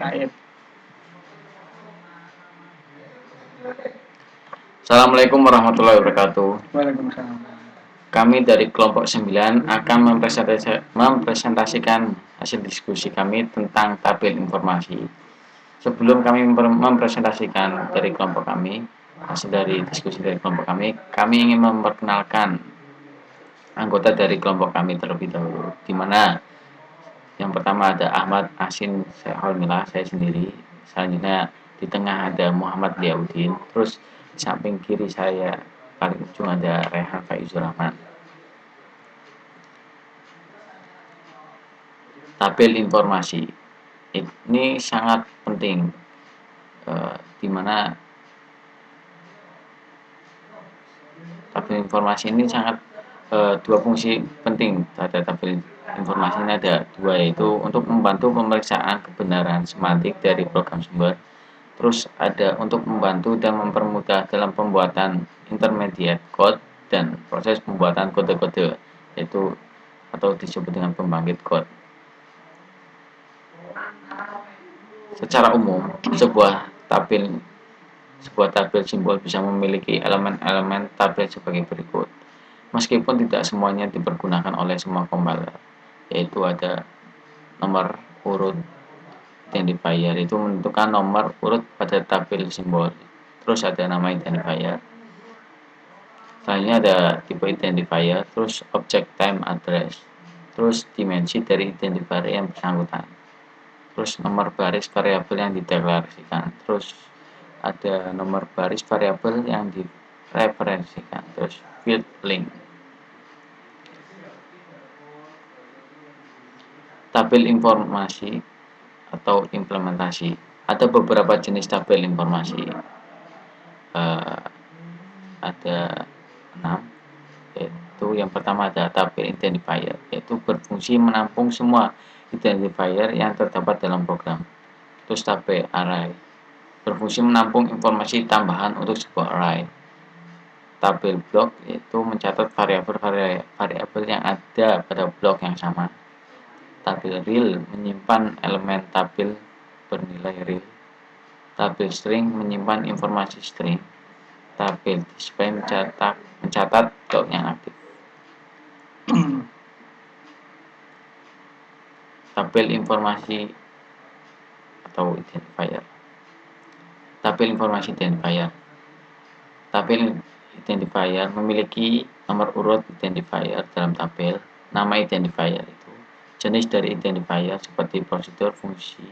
terkait. Assalamualaikum warahmatullahi wabarakatuh. Waalaikumsalam. Kami dari kelompok 9 akan mempresentasikan hasil diskusi kami tentang tabel informasi. Sebelum kami mempresentasikan dari kelompok kami, hasil dari diskusi dari kelompok kami ingin memperkenalkan anggota dari kelompok kami terlebih dahulu, di mana yang pertama ada Ahmad Asin Seholmila, saya sendiri. Selanjutnya di tengah ada Muhammad Liaudin. Terus di samping kiri saya paling ujung ada Rehan Faizur Rahman. Tabel informasi ini sangat penting, di mana tabel informasi ini sangat dua fungsi penting pada tabel informasi ini ada dua, yaitu untuk membantu pemeriksaan kebenaran semantik dari program sumber, terus ada untuk membantu dan mempermudah dalam pembuatan intermediate code dan proses pembuatan kode-kode, yaitu atau disebut dengan pembangkit code. Secara umum, sebuah tabel simbol bisa memiliki elemen-elemen tabel sebagai berikut. Meskipun tidak semuanya dipergunakan oleh semua compiler, yaitu ada nomor urut identifier, itu menentukan nomor urut pada tabel simbol. Terus ada nama identifier. Selanjutnya ada tipe identifier, terus object time address, terus dimensi dari identifier yang bersangkutan, terus nomor baris variabel yang dideklarasikan, terus ada nomor baris variabel yang direferensikan, terus field link. Tabel informasi atau implementasi. Ada beberapa jenis tabel informasi. Ada 6, yaitu yang pertama ada tabel identifier, yaitu berfungsi menampung semua identifier yang terdapat dalam program. Terus tabel array, berfungsi menampung informasi tambahan untuk sebuah array. Tabel blok, yaitu mencatat variabel yang ada pada blok yang sama. Tabel real, menyimpan elemen tabel bernilai real. Tabel string, menyimpan informasi string. Tabel display, mencatat blok yang aktif. Tabel informasi atau identifier. Tabel informasi identifier. Tabel identifier memiliki nomor urut identifier dalam tabel, nama identifier itu, jenis dari identifier seperti prosedur, fungsi,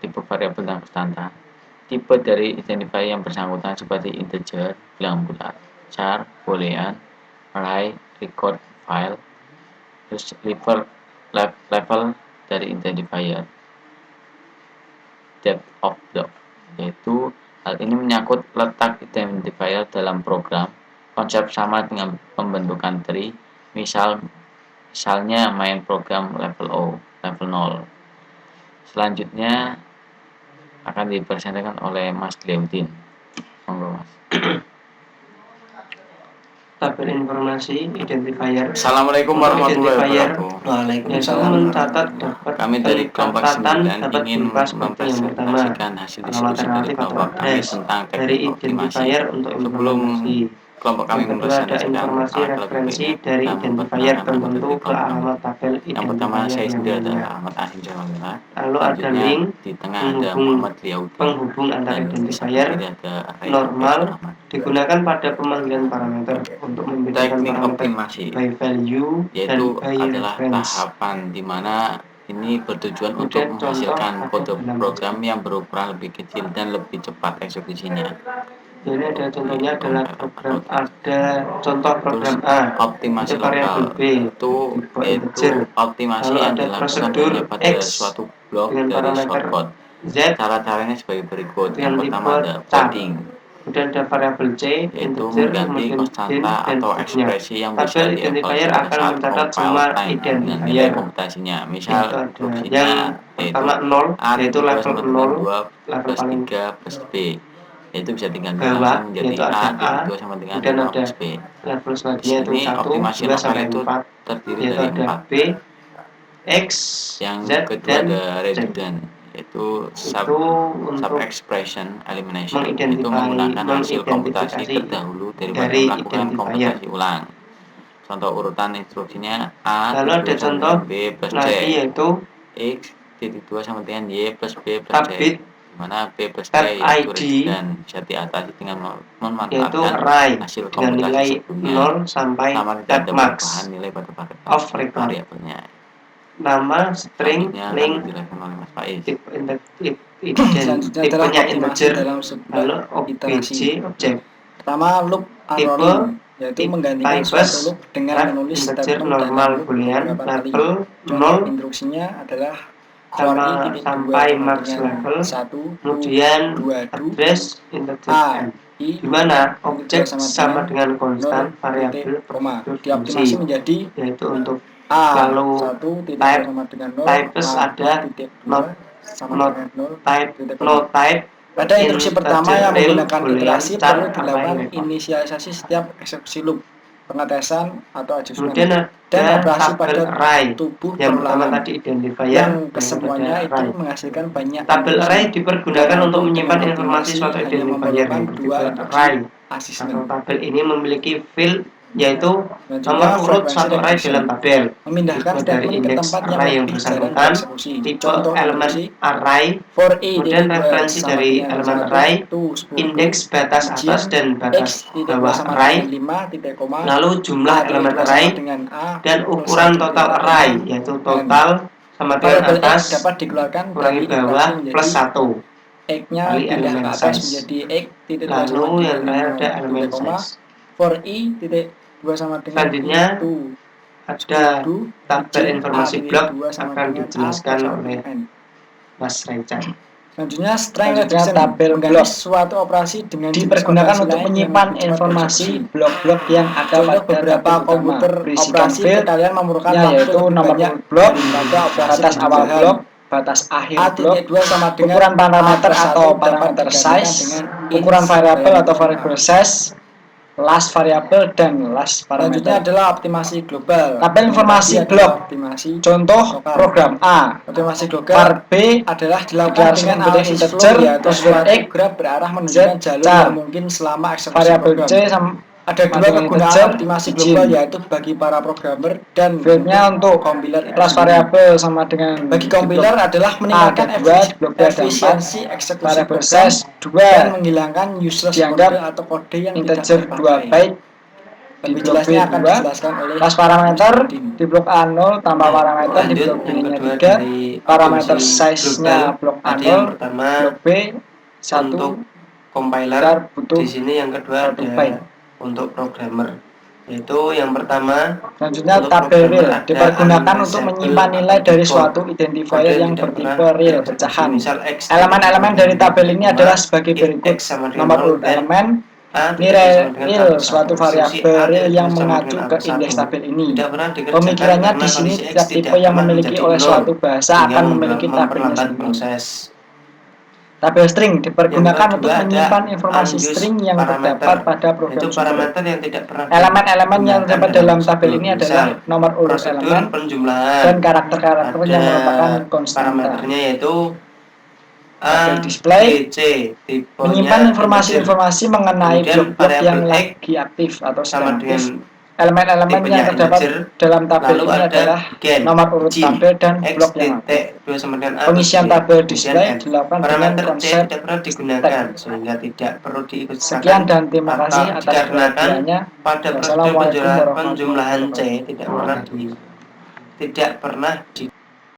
tipe variabel dan konstanta, tipe dari identifier yang bersangkutan seperti integer, bilangan bulat, char, boolean, array, record, file, terus level dari identifier, depth of block, yaitu hal ini menyangkut letak identifier dalam program. Konsep sama dengan pembentukan tree, misalnya main program level 0. Selanjutnya akan dipresentasikan oleh Mas Liaudin. Monggo, Mas. Tabel informasi identifier. Assalamualaikum warahmatullahi wabarakatuh. Waalaikumsalam. Mencatat dapat Kami dari kelompok 9 ingin mempresentasikan hasil diskusi dari kelompok kami tentang teknik optimasi. Sebelum kelompok kami mempresentasikan informasi referensi dari identifier tertentu ke alamat tabel identifier. Yang pertama saya sendiri adalah Ahmad Asin Jamalila. Lalu ada link di tengah ada Muhammad Liaudin, penghubung antara identifier normal digunakan pada pemanggilan parameter untuk membedakan teknik parameter optimasi, by value dan yaitu by adalah reference. tahapan di mana ini bertujuan untuk menghasilkan kode program yang berukuran lebih kecil dan lebih cepat eksekusinya. Jadi ada contohnya adalah contoh program A, optimasi lokal B, yaitu optimasi yang dilakukan hanya pada suatu blok dari shortcode. Cara-caranya sebagai berikut. Yang pertama ada padding, kemudian ada variabel C, yaitu mengganti konstanta atau ekspresi yang bisa identifier akan mencatat semua identifier komputasinya. Misal yang pertama 0, yaitu level 0, level paling 3 plus B, yaitu bisa diganti bawah, langsung menjadi A, yaitu sama dengan kemudian 5 ada plus B. level selanjutnya itu Ini 1, optimasi 2 lokal sampai itu 4, terdiri yaitu dari ada 4. B, X, Yang Z, kedua dan ada Z. redundant, yaitu sub untuk expression elimination, itu mengidentifikasi menggunakan hasil komputasi terdahulu daripada dari melakukan identifier. komputasi ulang. Contoh urutan instruksinya A Lalu ada ditambah contoh dengan B plus C, lagi yaitu X titik 2 sama dengan Y plus B plus C, tabit di mana B plus C tab yaitu ID redundant, bisa diatasi dengan yaitu memanfaatkan array hasil dengan komputasi nilai sebelumnya, 0 sampai sama tidak tab ada max perubahan nilai pada of record. variabelnya. Nama, string, Selanjutnya akan link, dijelaskan oleh Mas Faiz. Selanjutnya adalah tipenya optimasi integer, dalam lalu sebuah iterasi. objek. Pertama, loop Tipe unrolling, yaitu menggantikan types, suatu loop dengan graph, menulis integer, statement normal, dalam loop boolean, beberapa kali. level, Contoh 0 instruksinya adalah for i titik 2 sampai sama max dengan level, 1, kemudian 2, address, integer, a, n, i, di mana titik objek dua sama dengan 0, konstan titik, variabel koma. berfungsi, Dioptimasi menjadi yaitu untuk a, lalu 1, titik type, 2 sama dengan 0, types a, ada titik 2 not, sama not dengan 0, type, titik no koma. type. Pada instruksi pertama yang real, menggunakan boolean, iterasi char, perlu dilakukan array, record. inisialisasi setiap eksekusi loop, pengetesan atau adjustment, Kemudian dan ada operasi tabel pada array. tubuh Yang pertama perulangan. tadi identifier, Yang yang kesemuanya kedua itu array. menghasilkan banyak Tabel instruksi. array dipergunakan Karena untuk itu, menyimpan dengan informasi optimasi suatu hanya identifier memerlukan yang dua bertipe instruksi array. asesmen. Atau tabel ini memiliki field yaitu Selanjutnya, nomor urut frekuensi suatu array regression. dalam tabel. Memindahkan Tipe dari statement ke indeks tempat yang array yang lebih jarang bersangkutan, dieksekusi. tipe Contoh elemen instruksi array, for i kemudian titik 2 referensi sama dari dengan elemen 1 array, to 10, indeks batas atas dan batas x titik 2 bawah sama array, dengan 5 titik koma, lalu jumlah a titik elemen 2 array, sama dengan a dan plus ukuran 1 total titik array, koma, yaitu n. total sama dengan Variabel x atas dapat dikeluarkan kurangi dari bawah iterasi menjadi plus 1 x-nya kali pindah elemen ke atas size. menjadi x titik 2 sama Lalu yang dengan terakhir ada 5 elemen titik koma, size. for i titik 2 sama dengan Selanjutnya itu ada tabel informasi blok sama akan dengan dijelaskan a oleh n. Mas Raican. Selanjutnya, strength Selanjutnya, reduction tabel mengganti blok suatu operasi dengan jenis dipergunakan operasi untuk lain yang menyimpan lebih cepat informasi dieksekusi. blok-blok yang ada Contoh pada beberapa tabel utama. komputer Berisikan operasi field kalian memerlukan nya waktu yaitu lebih nomor banyak urut blok, daripada operasi batas awal penjumlahan. blok, batas akhir A blok, titik 2 sama dengan ukuran parameter A+1 atau dapat parameter digantikan size, dengan ukuran int variabel atau dalam variable A. size, last variable dan last Selanjutnya parameter. adalah optimasi global. Tabel informasi Yang tadi blok. adalah optimasi Contoh lokal. program A. Optimasi Var global B adalah dilakukan deklarasi dengan membentuk analisis integer, flow, yaitu prosedur suatu X, graf berarah menunjukkan Z, jalur char. yang mungkin selama eksekusi Variabel program. C sama Ada dua dengan kegunaan integer, optimasi izin. global, yaitu bagi para programmer dan Fieldnya untuk kompiler itu kelas sendiri. variabel sama dengan Bagi di kompiler blok adalah A meningkatkan ada 2, di blok B ada 4, efisiensi eksekusi variable program size dan 2, menghilangkan useless dianggap kode atau kode yang tidak integer 2 terpakai. byte. Di Lebih blok B jelasnya akan 2, dijelaskan oleh kelas parameter Mas Nurdin. di blok A 0 tambah parameter di Lanjut blok yang B-nya kedua 3, dari parameter optimasi size-nya global. blok A Tadi yang 0, pertama blok B 1, untuk compiler, char butuh di sini yang kedua 1 ada byte. untuk programmer. Yaitu yang pertama Selanjutnya, untuk tabel programmer real ada dipergunakan untuk unreasonable menyimpan nilai dari kode suatu identifier yang yang tidak bertipe pernah real dieksekusi. pecahan. Misal X Elemen-elemen dari tabel ini adalah sebagai int berikut: X sama dengan nomor 0 urut dan elemen, A nilai sama dengan real A+1. suatu Instruksi variabel A real yang sama mengacu dengan ke A+1 indeks tabel ini. tidak pernah dikerjakan Pemikirannya karena di sini kondisi X setiap tipe tidak yang pernah memiliki menjadi oleh nol, suatu bahasa sehingga akan memiliki tabelnya memperlambat sendiri. proses. Tabel string dipergunakan Yang untuk kedua menyimpan ada informasi unused string yang parameter. terdapat pada Itu program sumber. parameter yang tidak pernah Elemen-elemen yang digunakan terdapat dalam tabel ini prosedur. adalah Misal, nomor urut prosedur elemen penjumlahan dan karakter-karakter yang merupakan konstanta. parameternya yaitu A, Tabel display B, C, tipenya menyimpan informasi-informasi mengenai Kemudian blok-blok yang variabel X lagi aktif atau sama sedang aktif. dengan Elemen-elemen tipenya yang terdapat integer. dalam tabel Lalu ini ada adalah gen, nomor urut izin, tabel dan X blok yang aktif. titik 2 sama dengan A Pengisian plus C. tabel Kemudian display N. dilakukan dengan Parameter C konsep tidak pernah digunakan sehingga tidak perlu diikutkan sekian dan terima kasih atau atas dikarenakan perhatiannya. pada prosedur Wassalamualaikum warahmatullahi penjumlahan C wabarakatuh. tidak pernah